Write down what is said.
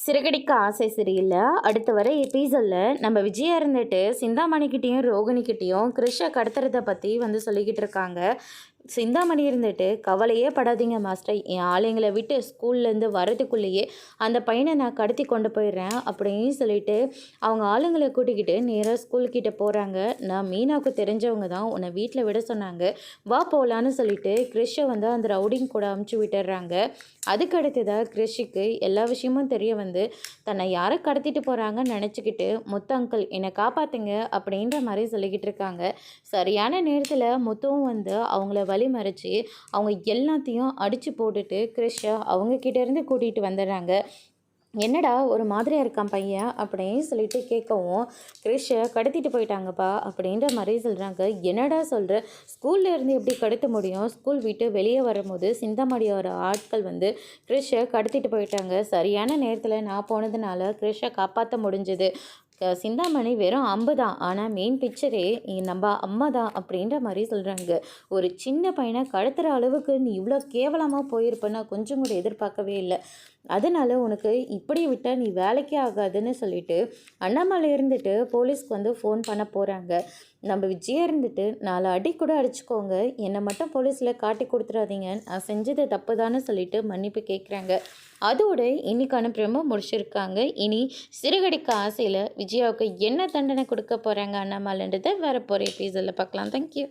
சிறகடிக்க ஆசை சரியில்ல. அடுத்து வர எபிசோடில் நம்ம விஜயா இருந்துட்டு சிந்தாமணிக்கிட்டேயும் ரோகிணிக்கிட்டேயும் கிருஷை கடத்துறதை பற்றி சொல்லிக்கிட்டு இருக்காங்க. சிந்தாமணி இருந்துட்டு கவலையே படாதீங்க மாஸ்டர், என் ஆளுங்களை விட்டு ஸ்கூல்லேருந்து வரதுக்குள்ளேயே அந்த பையனை நான் கடத்தி கொண்டு போயிடுறேன் அப்படின்னு சொல்லிட்டு அவங்க ஆளுங்களை கூட்டிக்கிட்டு நேராக ஸ்கூல்கிட்ட போகிறாங்க. நான் மீனாவுக்கு தெரிஞ்சவங்க தான் உன்னை வீட்டில் விட சொன்னாங்க, வா போகலான்னு சொல்லிட்டு கிறிஷை அந்த ரவுடிங் கூட அமுச்சு விட்டுடுறாங்க. அதுக்கு அடுத்ததாக கிறிஷுக்கு எல்லா விஷயமும் தெரிய தன்னை யாரை கடத்திட்டு போகிறாங்கன்னு நினச்சிக்கிட்டு முத்து அங்கிள் என்னை காப்பாற்றுங்க அப்படின்ற மாதிரி சொல்லிக்கிட்டு இருக்காங்க. சரியான நேரத்தில் முத்துவும் அவங்கள வழி மறைச்சி அவங்க எல்லாத்தையும் அடித்து போட்டுட்டு கிறிஷை அவங்கக்கிட்டேருந்து கூட்டிகிட்டு வந்துடுறாங்க. என்னடா ஒரு மாதிரியாக இருக்கான் பையன் அப்படின்னு சொல்லிட்டு கேட்கவும், கிறிஷை கடத்திட்டு போயிட்டாங்கப்பா அப்படின்ற மாதிரி சொல்கிறாங்க. என்னடா சொல்கிற, ஸ்கூலில் இருந்து எப்படி கடத்த முடியும்? ஸ்கூல் விட்டு வெளியே வரும்போது சிந்தாமணியோட ஆட்கள் கிறிஷை கடத்திட்டு போயிட்டாங்க. சரியான நேரத்தில் நான் போனதுனால கிறிஷை காப்பாற்ற முடிஞ்சது. சிந்தாமணி வெறும் அம்பு தான், ஆனால் மெயின் பிக்சரே நம்ம அம்மா தான் அப்படின்ற மாதிரி சொல்கிறாங்க. ஒரு சின்ன பையனை கடத்துகிற அளவுக்கு நீ இவ்வளோ கேவலமாக போயிருப்பேன்னா கொஞ்சம் கூட எதிர்பார்க்கவே இல்லை. அதனால் உனக்கு இப்படி விட்டால் நீ வேலைக்கே ஆகாதுன்னு சொல்லிட்டு அண்ணாமலை இருந்துட்டு போலீஸ்க்கு ஃபோன் பண்ண போகிறாங்க. நம்ம விஜயா இருந்துட்டு 4 அடி கூட அடிச்சுக்கோங்க, என்னை மட்டும் போலீஸில் காட்டி கொடுத்துடாதீங்க, நான் செஞ்சது தப்பு தானே சொல்லிட்டு மன்னிப்பு கேட்குறாங்க. அதோடு இன்னைக்கான ப்ரோமோ முடிச்சிருக்காங்க. இனி சிறுகடிக்க ஆசையில் விஜயாவுக்கு என்ன தண்டனை கொடுக்க போகிறாங்க அண்ணாமலைன்றதை வேறு போகிற எபிசோடில் பார்க்கலாம். தேங்க்யூ.